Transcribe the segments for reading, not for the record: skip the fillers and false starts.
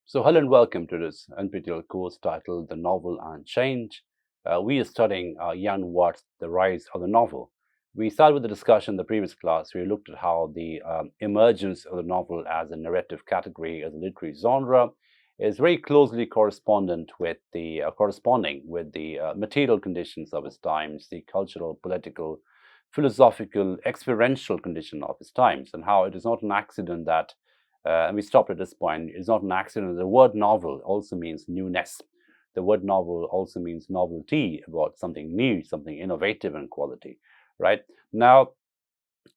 So, hello and welcome to this NPTEL course titled The Novel and Change. We are studying Jan Watts' The Rise of the Novel. We started with the discussion in the previous class. We looked at how the emergence of the novel as a narrative category, as a literary genre, is very closely corresponding with the material conditions of his times, the cultural, political, philosophical, experiential condition of his times, and how it is not an accident that and we stopped at this point. It's not an accident. The word novel also means newness. The word novel also means novelty, about something new, something innovative in quality, right? Now,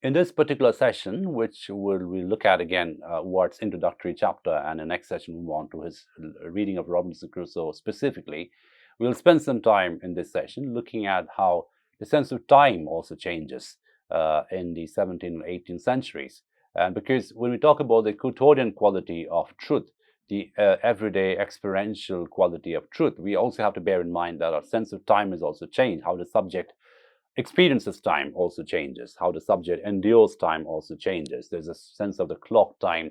in this particular session, which we look at again, Watts' introductory chapter, and the next session we move on to his reading of Robinson Crusoe specifically, we'll spend some time in this session looking at how the sense of time also changes in the 17th and 18th centuries. And because when we talk about the quotidian quality of truth, the everyday experiential quality of truth, we also have to bear in mind that our sense of time has also changed, how the subject experiences time also changes, how the subject endures time also changes. There's a sense of the clock time,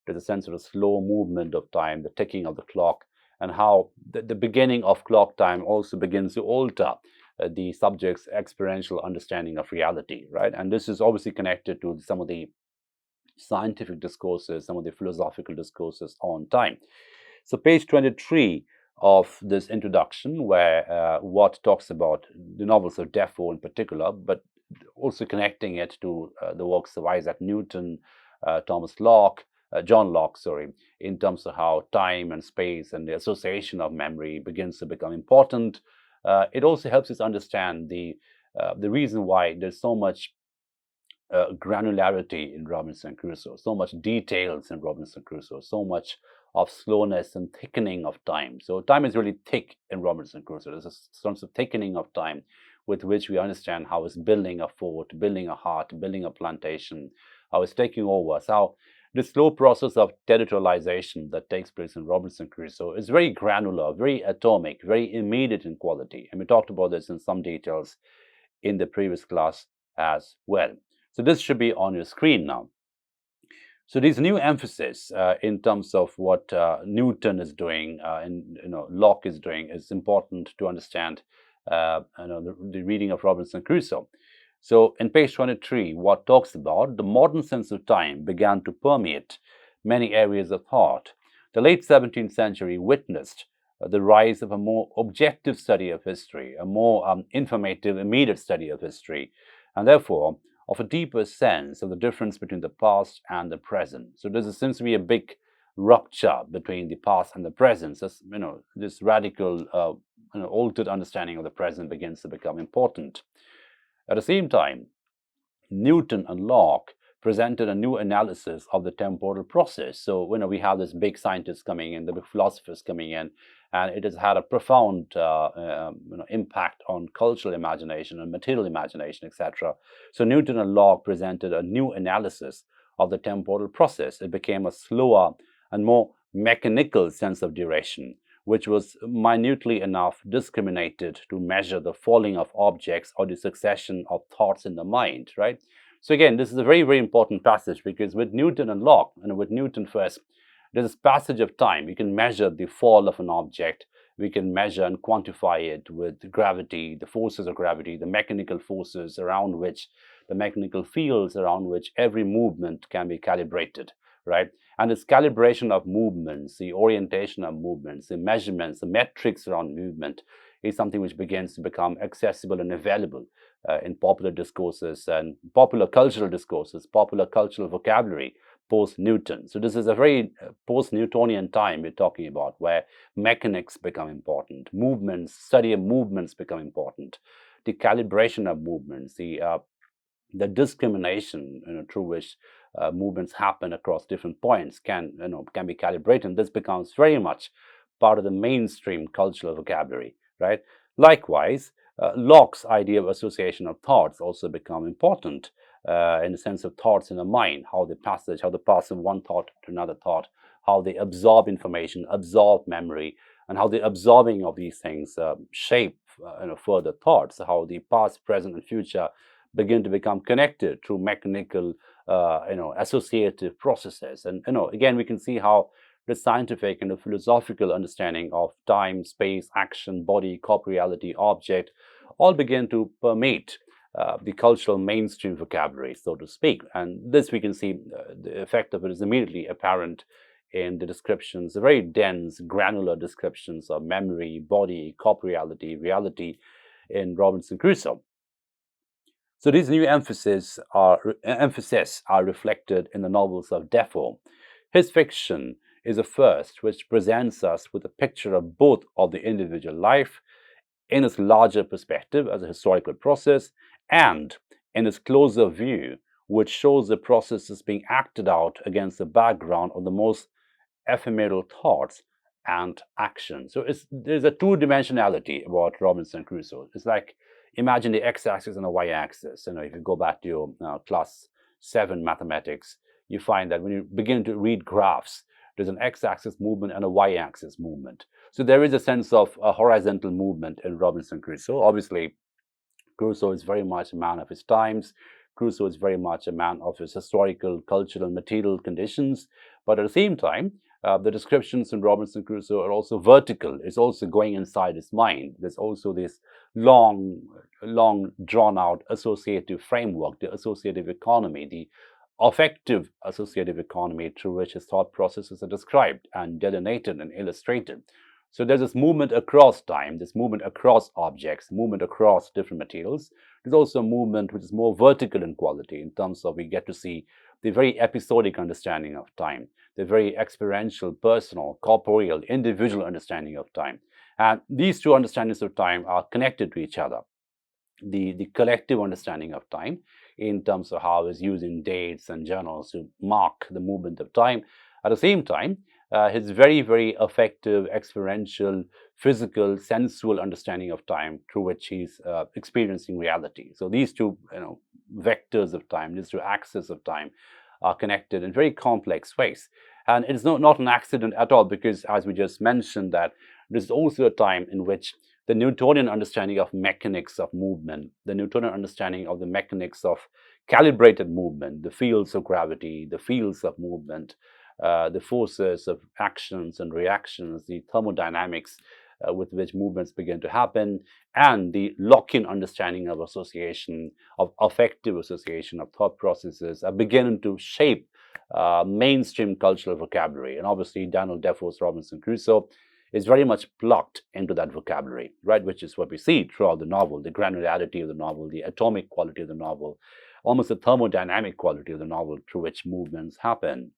there's a sense of the slow movement of time, the ticking of the clock, and how the beginning of clock time also begins to alter the subject's experiential understanding of reality, right? And this is obviously connected to some of the scientific discourses, some of the philosophical discourses on time. So, page 23 of this introduction, where Watt talks about the novels of Defoe in particular, but also connecting it to the works of Isaac Newton, Thomas Locke, John Locke, sorry, in terms of how time and space and the association of memory begins to become important. It also helps us understand the reason why there's so much granularity in Robinson Crusoe, so much details in Robinson Crusoe, so much of slowness and thickening of time. So time is really thick in Robinson Crusoe. There's a sense of thickening of time with which we understand how it's building a fort, building a heart, building a plantation, how it's taking over. So how the slow process of territorialization that takes place in Robinson Crusoe is very granular, very atomic, very immediate in quality. And we talked about this in some details in the previous class as well. So this should be on your screen now. So these new emphasis in terms of what Newton is doing and Locke is doing is important to understand the reading of Robinson Crusoe. So in page 23, Watt talks about the modern sense of time began to permeate many areas of thought. The late 17th century witnessed the rise of a more objective study of history, a more informative, immediate study of history, and therefore of a deeper sense of the difference between the past and the present. So there seems to be a big rupture between the past and the present. So, this radical, altered understanding of the present begins to become important. At the same time, Newton and Locke presented a new analysis of the temporal process. So, we have this big scientists coming in, the big philosophers coming in, and it has had a profound impact on cultural imagination and material imagination, etc. So, Newton and Locke presented a new analysis of the temporal process. It became a slower and more mechanical sense of duration, which was minutely enough discriminated to measure the falling of objects or the succession of thoughts in the mind, right? So again, this is a very, very important passage because with Newton and Locke, with Newton first, there's this passage of time. We can measure the fall of an object. We can measure and quantify it with gravity, the forces of gravity, the mechanical forces around which, the mechanical fields around which every movement can be calibrated, right? And this calibration of movements, the orientation of movements, the measurements, the metrics around movement is something which begins to become accessible and available in popular discourses and popular cultural discourses, popular cultural vocabulary post-Newton. So this is a very post-Newtonian time we're talking about, where mechanics become important, movements, study of movements become important, the calibration of movements, the discrimination through which movements happen across different points can be calibrated. And this becomes very much part of the mainstream cultural vocabulary, right? Likewise, Locke's idea of association of thoughts also become important in the sense of thoughts in the mind, how they pass from one thought to another thought, how they absorb information, absorb memory, and how the absorbing of these things shape further thoughts, how the past, present, and future begin to become connected through mechanical, associative processes. And again, we can see how the scientific and the philosophical understanding of time, space, action, body, corporeality, object, all begin to permeate the cultural mainstream vocabulary, so to speak. And this we can see the effect of it is immediately apparent in the descriptions, the very dense, granular descriptions of memory, body, corporeality, reality in Robinson Crusoe. So these new emphases are reflected in the novels of Defoe. His fiction is a first which presents us with a picture of both of the individual life in its larger perspective as a historical process and in its closer view, which shows the processes being acted out against the background of the most ephemeral thoughts and actions. So there's a two-dimensionality about Robinson Crusoe. It's like imagine the x-axis and the y-axis. If you go back to your class 7 mathematics, you find that when you begin to read graphs, there's an x-axis movement and a y-axis movement. So there is a sense of a horizontal movement in Robinson Crusoe. Obviously, Crusoe is very much a man of his times. Crusoe is very much a man of his historical, cultural, material conditions. But at the same time, the descriptions in Robinson Crusoe are also vertical. It's also going inside his mind. There's also this long drawn-out associative framework, the associative economy, the affective associative economy through which his thought processes are described and delineated and illustrated. So there's this movement across time, this movement across objects, movement across different materials. There's also a movement which is more vertical in quality in terms of we get to see the very episodic understanding of time, the very experiential, personal, corporeal, individual understanding of time. And these two understandings of time are connected to each other. The collective understanding of time in terms of how it's using dates and journals to mark the movement of time. At the same time, his very, very effective, experiential, physical, sensual understanding of time through which he's experiencing reality. So these two vectors of time, these two axes of time are connected in very complex ways. And it's not an accident at all, because as we just mentioned, that this is also a time in which the Newtonian understanding of mechanics of movement, the Newtonian understanding of the mechanics of calibrated movement, the fields of gravity, the fields of movement, the forces of actions and reactions, the thermodynamics with which movements begin to happen, and the lock-in understanding of association, of affective association, of thought processes are beginning to shape mainstream cultural vocabulary. And obviously, Daniel Defoe's Robinson Crusoe is very much plugged into that vocabulary, right? Which is what we see throughout the novel, the granularity of the novel, the atomic quality of the novel, almost the thermodynamic quality of the novel through which movements happen.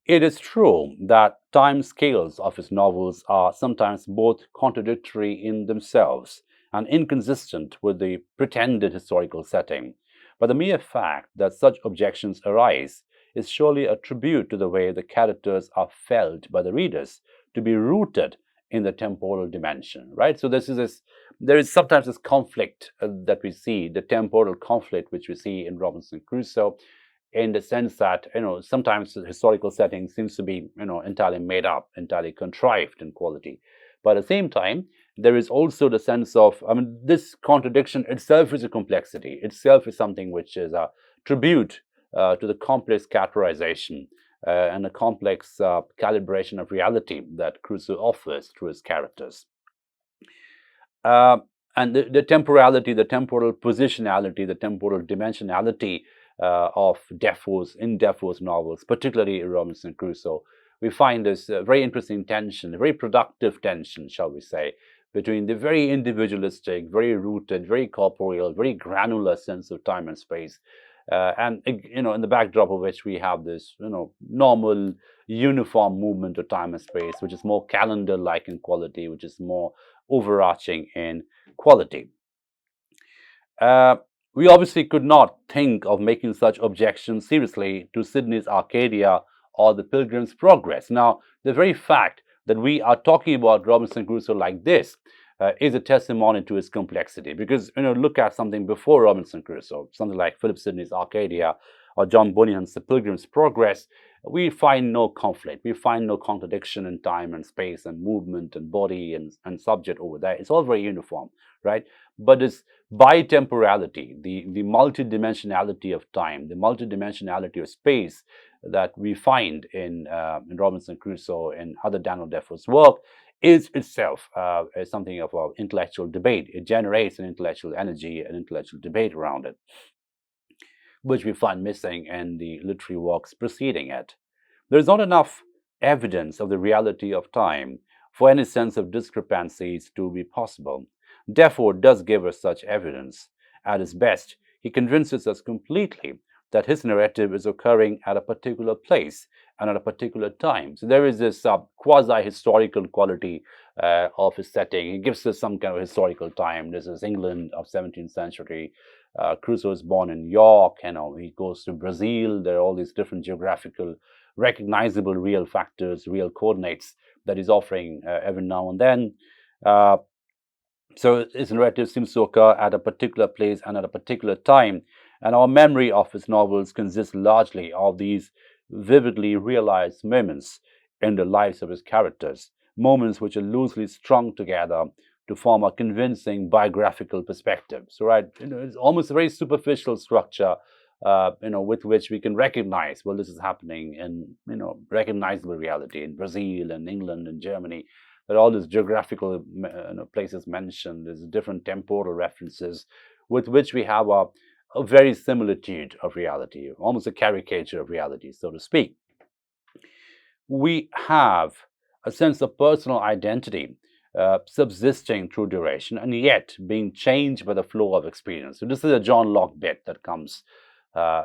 It is true that time scales of his novels are sometimes both contradictory in themselves and inconsistent with the pretended historical setting. But the mere fact that such objections arise is surely a tribute to the way the characters are felt by the readers to be rooted in the temporal dimension, right? So there is sometimes this conflict that we see, the temporal conflict which we see in Robinson Crusoe, in the sense that sometimes the historical setting seems to be entirely made up, entirely contrived in quality. But at the same time, there is also the sense of, this contradiction itself is a complexity. Itself is something which is a tribute to the complex characterization and the complex calibration of reality that Crusoe offers through his characters. And the temporality, the temporal positionality, the temporal dimensionality of Defoe's novels, particularly in Robinson Crusoe, we find this very interesting tension, a very productive tension, shall we say, between the very individualistic, very rooted, very corporeal, very granular sense of time and space, and in the backdrop of which we have this normal, uniform movement of time and space, which is more calendar-like in quality, which is more overarching in quality. We obviously could not think of making such objections seriously to Sidney's Arcadia or the Pilgrim's Progress. Now, the very fact that we are talking about Robinson Crusoe like this is a testimony to its complexity. Because, look at something before Robinson Crusoe, something like Philip Sidney's Arcadia or John Bunyan's The Pilgrim's Progress. We find no conflict. We find no contradiction in time and space and movement and body and subject over there. It's all very uniform, right? But bitemporality, the multidimensionality of time, the multidimensionality of space that we find in Robinson Crusoe and other Daniel Defoe's work is itself something of an intellectual debate. It generates an intellectual energy, an intellectual debate around it, which we find missing in the literary works preceding it. There is not enough evidence of the reality of time for any sense of discrepancies to be possible. Defoe does give us such evidence. At his best, he convinces us completely that his narrative is occurring at a particular place and at a particular time. So there is this quasi-historical quality of his setting. He gives us some kind of historical time. This is England of 17th century. Crusoe is born in York. He goes to Brazil. There are all these different geographical, recognizable real factors, real coordinates that he's offering every now and then. So his narrative seems to occur at a particular place and at a particular time. And our memory of his novels consists largely of these vividly realized moments in the lives of his characters, moments which are loosely strung together to form a convincing biographical perspective. So, right, it's almost a very superficial structure, with which we can recognize, well, this is happening in, recognizable reality in Brazil and England and Germany. There are all these geographical places mentioned. There's different temporal references with which we have a very similitude of reality, almost a caricature of reality, so to speak. We have a sense of personal identity subsisting through duration and yet being changed by the flow of experience. So this is a John Locke bit that comes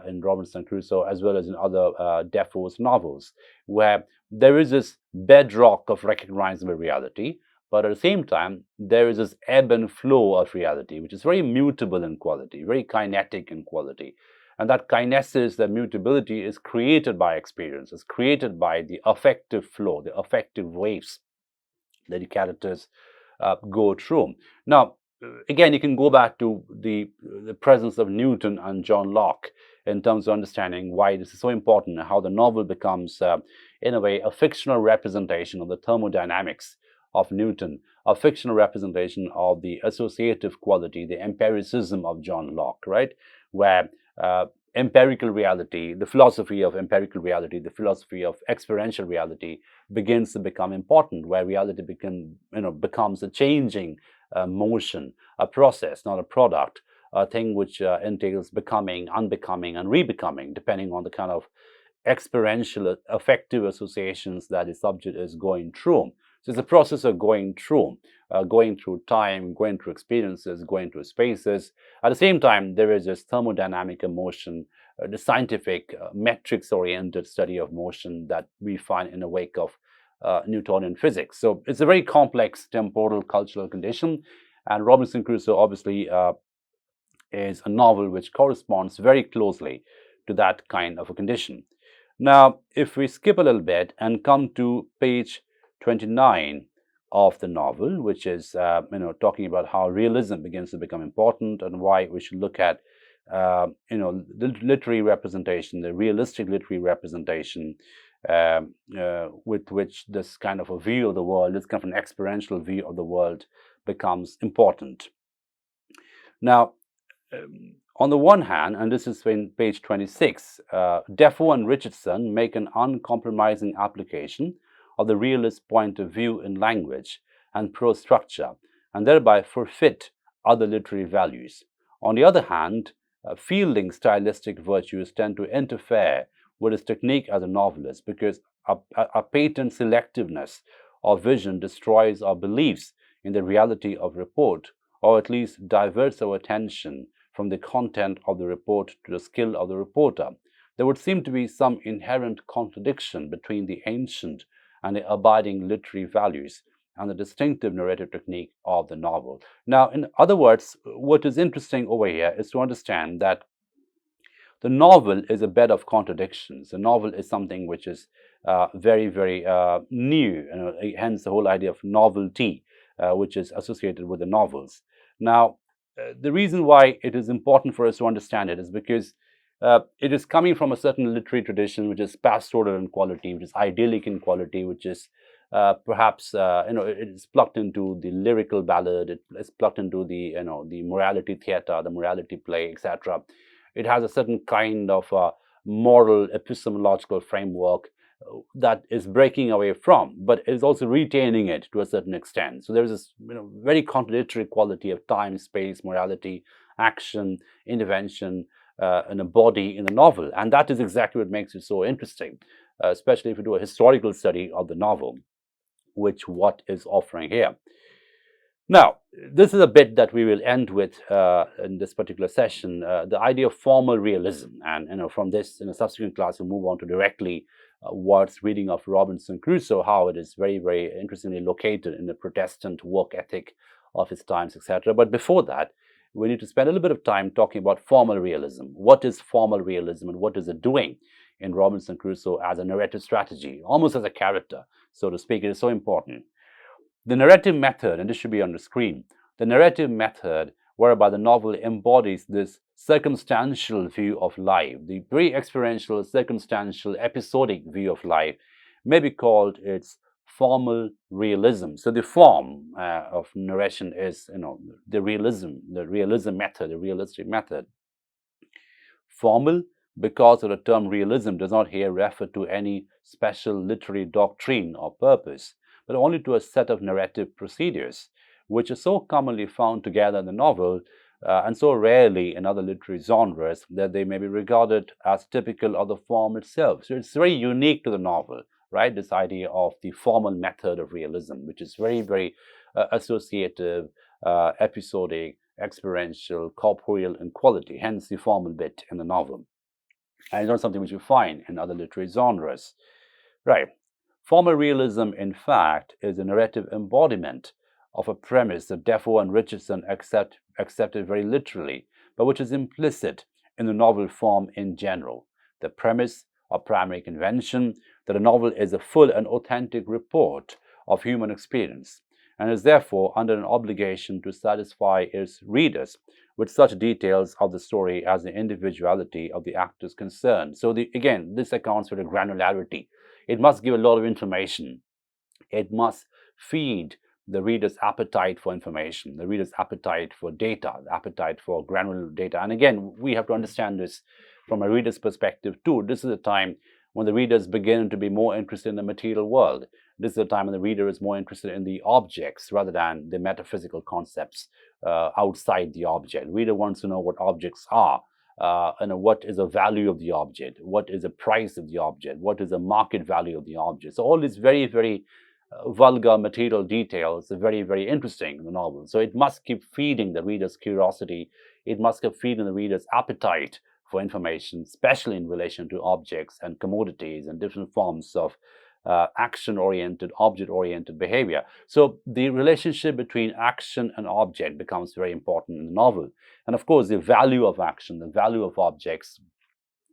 in Robinson Crusoe as well as in other Defoe's novels, where there is this bedrock of recognizable reality, but at the same time, there is this ebb and flow of reality, which is very mutable in quality, very kinetic in quality. And that kinesis, that mutability, is created by experience, is created by the affective flow, the affective waves that the characters go through. Now, again, you can go back to the presence of Newton and John Locke in terms of understanding why this is so important and how the novel becomes, in a way, a fictional representation of the thermodynamics of Newton, a fictional representation of the associative quality, the empiricism of John Locke, right? Where empirical reality, the philosophy of empirical reality, the philosophy of experiential reality begins to become important, where reality becomes a changing motion, a process, not a product, a thing which entails becoming, unbecoming, and rebecoming, depending on the kind of experiential affective associations that the subject is going through. So it's a process of going through time, going through experiences, going through spaces. At the same time, there is this thermodynamic emotion, the scientific metrics-oriented study of motion that we find in the wake of Newtonian physics. So it's a very complex temporal cultural condition, and Robinson Crusoe obviously is a novel which corresponds very closely to that kind of a condition. Now, if we skip a little bit and come to page 29 of the novel, which is talking about how realism begins to become important and why we should look at the literary representation, the realistic literary representation with which this kind of a view of the world, this kind of an experiential view of the world becomes important. Now, on the one hand, and this is in page 26, Defoe and Richardson make an uncompromising application of the realist point of view in language and prose structure, and thereby forfeit other literary values. On the other hand, Fielding's stylistic virtues tend to interfere with his technique as a novelist because a patent selectiveness of vision destroys our beliefs in the reality of report, or at least diverts our attention from the content of the report to the skill of the reporter. There would seem to be some inherent contradiction between the ancient and the abiding literary values and the distinctive narrative technique of the novel. Now, in other words, what is interesting over here is to understand that the novel is a bed of contradictions. The novel is something which is very, very new, hence the whole idea of novelty, which is associated with the novels. Now, the reason why it is important for us to understand it is because It is coming from a certain literary tradition which is pastoral in quality, which is idyllic in quality, which is perhaps it is plucked into the lyrical ballad. It is plucked into the the morality theatre, the morality play, etc. It has a certain kind of moral epistemological framework that is breaking away from, but is also retaining it to a certain extent. So there is this very contradictory quality of time, space, morality, action, intervention, in a body in the novel, and that is exactly what makes it so interesting, especially if you do a historical study of the novel, which what is offering here. Now, this is a bit that we will end with in this particular session, the idea of formal realism. And from this, in a subsequent class, we'll move on to directly Warth's reading of Robinson Crusoe, how it is very, very interestingly located in the Protestant work ethic of his times, etc. But before that, we need to spend a little bit of time talking about formal realism. What is formal realism and what is it doing in Robinson Crusoe as a narrative strategy, almost as a character, so to speak? It is so important. The narrative method, and this should be on the screen, the narrative method whereby the novel embodies this circumstantial view of life, the very experiential, circumstantial, episodic view of life, may be called its formal realism. So the form of narration is, the realism method, the realistic method. Formal, because of the term realism does not here refer to any special literary doctrine or purpose, but only to a set of narrative procedures, which are so commonly found together in the novel and so rarely in other literary genres that they may be regarded as typical of the form itself. So it's very unique to the novel, right? This idea of the formal method of realism, which is very, very associative, episodic, experiential, corporeal in quality, hence the formal bit in the novel. And it's not something which you find in other literary genres. Right. Formal realism, in fact, is a narrative embodiment of a premise that Defoe and Richardson accepted very literally, but which is implicit in the novel form in general. The premise or primary convention that a novel is a full and authentic report of human experience, and is therefore under an obligation to satisfy its readers with such details of the story as the individuality of the actors concerned. So again, this accounts for the granularity. It must give a lot of information. It must feed the reader's appetite for information, the reader's appetite for data, the appetite for granular data. And again, we have to understand this from a reader's perspective too. This is a time when the readers begin to be more interested in the material world. This is a time when the reader is more interested in the objects rather than the metaphysical concepts outside the object. The reader wants to know what objects are. What is the value of the object? What is the price of the object? What is the market value of the object? So all these very, very vulgar material details are very, very interesting in the novel. So it must keep feeding the reader's curiosity. It must keep feeding the reader's appetite for information, especially in relation to objects and commodities and different forms of action-oriented, object-oriented behavior. So the relationship between action and object becomes very important in the novel. And of course, the value of action, the value of objects,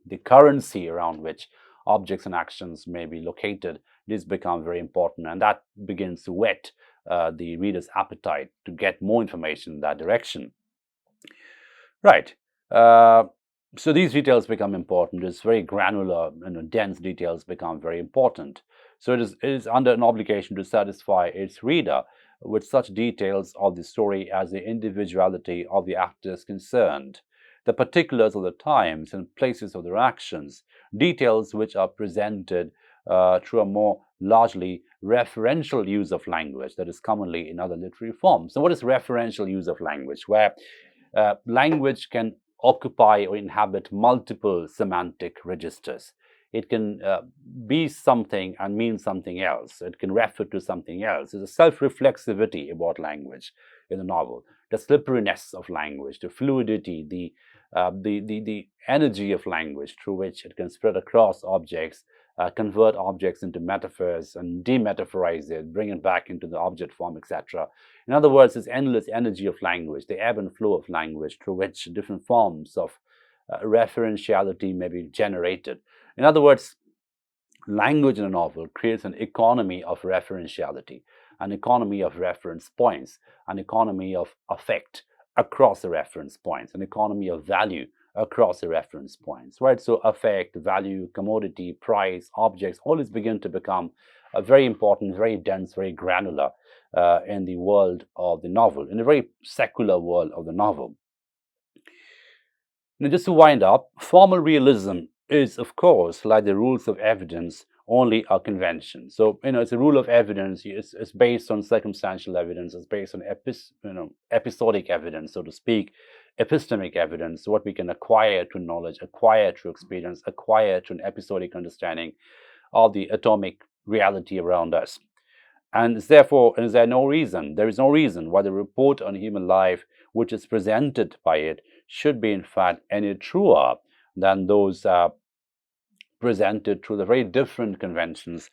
the currency around which objects and actions may be located, this becomes very important. And that begins to whet the reader's appetite to get more information in that direction. Right. So these details become important. It's very granular and dense details become very important. So it is under an obligation to satisfy its reader with such details of the story as the individuality of the actors concerned, the particulars of the times and places of their actions, details which are presented through a more largely referential use of language that is commonly in other literary forms. So what is referential use of language? Where language can occupy or inhabit multiple semantic registers. It can be something and mean something else. It can refer to something else. There's a self-reflexivity about language in the novel, the slipperiness of language, the fluidity, the energy of language through which it can spread across objects, convert objects into metaphors and demetaphorize it, bring it back into the object form, etc. In other words, this endless energy of language, the ebb and flow of language through which different forms of referentiality may be generated. In other words, language in a novel creates an economy of referentiality, an economy of reference points, an economy of affect across the reference points, an economy of value across the reference points, right? So affect, value, commodity, price, objects, all these begin to become very important, very dense, very granular in the world of the novel, in the very secular world of the novel. Now, just to wind up, formal realism is, of course, like the rules of evidence, only a convention. So, it's a rule of evidence. It's based on circumstantial evidence. It's based on episodic evidence, so to speak, epistemic evidence, what we can acquire through knowledge, acquire through experience, acquire through an episodic understanding of the atomic reality around us. And therefore, is there no reason? There is no reason why the report on human life, which is presented by it, should be in fact any truer than those presented through the very different conventions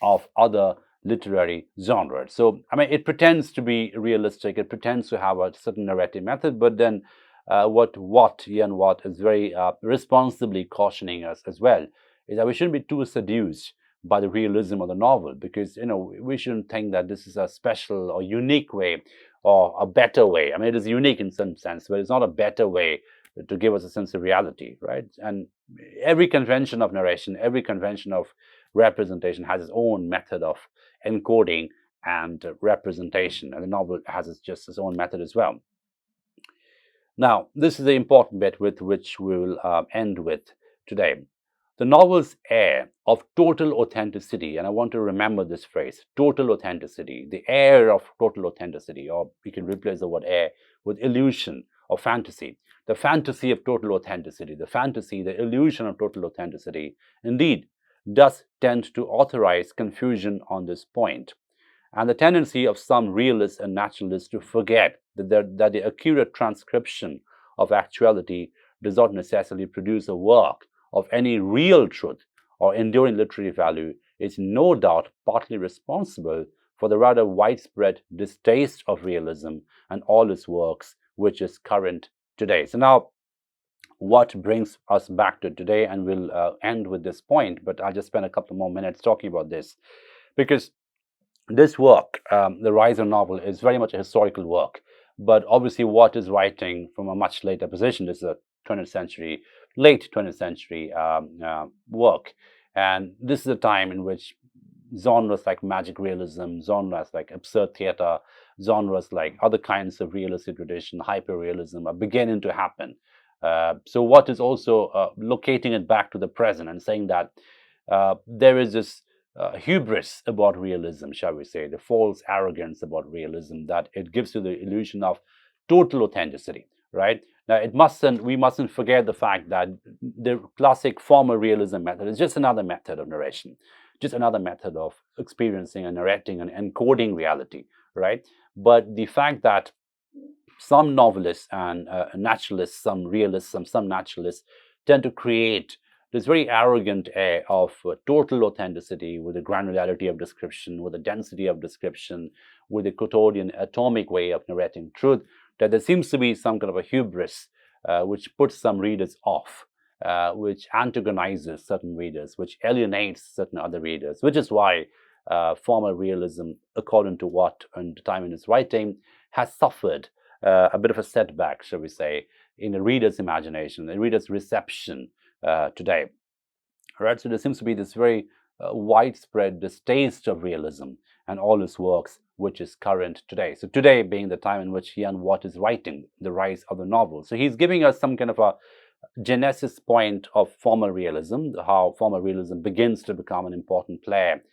of other literary genres. So, I mean, it pretends to be realistic, it pretends to have a certain narrative method, but then what Ian Watt is very responsibly cautioning us as well is that we shouldn't be too seduced by the realism of the novel, because we shouldn't think that this is a special or unique way or a better way. I mean, it is unique in some sense, but it's not a better way to give us a sense of reality, right? And every convention of narration, every convention of representation has its own method of encoding and representation, and the novel has just its own method as well. Now, this is the important bit with which we will end with today. The novel's air of total authenticity, and I want to remember this phrase, total authenticity, the air of total authenticity, or we can replace the word air with illusion or fantasy. The fantasy of total authenticity, the illusion of total authenticity, indeed, does tend to authorize confusion on this point. And the tendency of some realists and naturalists to forget that the accurate transcription of actuality does not necessarily produce a work of any real truth or enduring literary value is no doubt partly responsible for the rather widespread distaste of realism and all its works, which is current today. So now, what brings us back to today, and we'll end with this point, but I'll just spend a couple more minutes talking about this, because this work, The Rise of Novel, is very much a historical work, but obviously Watt is writing from a much later position. This is a 20th century, late 20th century work. And this is a time in which genres like magic realism, genres like absurd theater, genres like other kinds of realistic tradition, hyperrealism are beginning to happen. So Watt is also locating it back to the present and saying that there is this hubris about realism, shall we say, the false arrogance about realism, that it gives you the illusion of total authenticity, right? Now, we mustn't forget the fact that the classic formal realism method is just another method of narration, just another method of experiencing and narrating and encoding reality, right? But the fact that some novelists and naturalists, some realists, some naturalists tend to create this very arrogant air of total authenticity, with the granularity of description, with the density of description, with the Coulthard'ian atomic way of narrating truth, that there seems to be some kind of a hubris which puts some readers off, which antagonizes certain readers, which alienates certain other readers, which is why formal realism, according to Watt and the time in his writing, has suffered a bit of a setback, shall we say, in the reader's imagination, the reader's reception today. Right? So there seems to be this very widespread distaste of realism and all his works, which is current today. So today being the time in which Ian Watt is writing The Rise of the Novel. So he's giving us some kind of a genesis point of formal realism, how formal realism begins to become an important player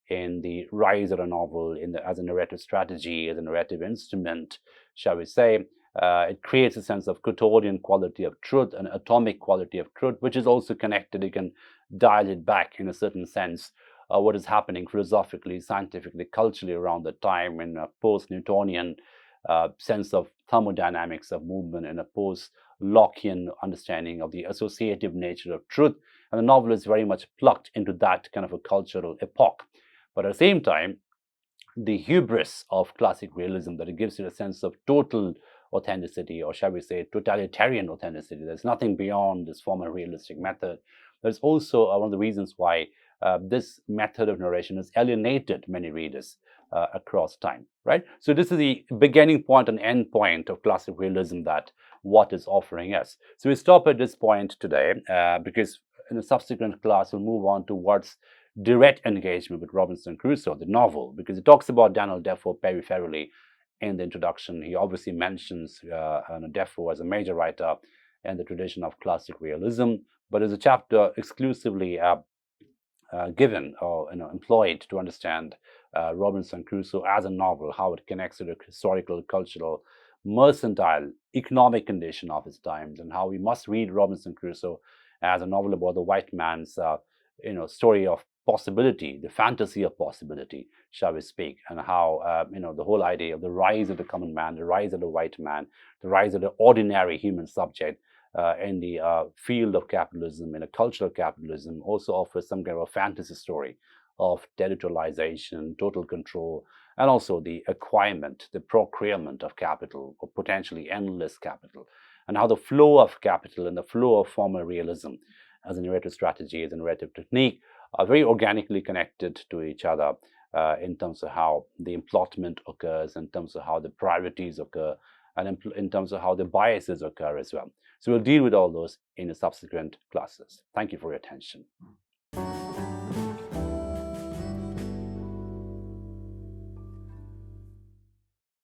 in the rise of a novel, as a narrative strategy, as a narrative instrument, shall we say. It creates a sense of Coulthard'ian quality of truth, an atomic quality of truth, which is also connected. You can dial it back in a certain sense, what is happening philosophically, scientifically, culturally around the time, in a post-Newtonian sense of thermodynamics of movement, and a post-Lockean understanding of the associative nature of truth. And the novel is very much plucked into that kind of a cultural epoch. But at the same time, the hubris of classic realism, that it gives you a sense of total authenticity, or shall we say totalitarian authenticity. There's nothing beyond this formal realistic method. There's also one of the reasons why this method of narration has alienated many readers, across time, right? So this is the beginning point and end point of classic realism, that what is offering us. So we stop at this point today, because in a subsequent class we'll move on towards direct engagement with Robinson Crusoe, the novel, because it talks about Daniel Defoe peripherally in the introduction. He obviously mentions Defoe as a major writer in the tradition of classic realism, but there's a chapter exclusively given or employed to understand Robinson Crusoe as a novel, how it connects to the historical, cultural, mercantile, economic condition of its times, and how we must read Robinson Crusoe as a novel about the white man's story of possibility, the fantasy of possibility, shall we speak, and how the whole idea of the rise of the common man, the rise of the white man, the rise of the ordinary human subject in the field of capitalism, in a cultural capitalism, also offers some kind of a fantasy story of territorialization, total control, and also the acquirement, the procurement of capital, or potentially endless capital, and how the flow of capital and the flow of formal realism as a narrative strategy, as a narrative technique, are very organically connected to each other in terms of how the emplotment occurs, in terms of how the priorities occur, and in terms of how the biases occur as well. So we'll deal with all those in the subsequent classes. Thank you for your attention.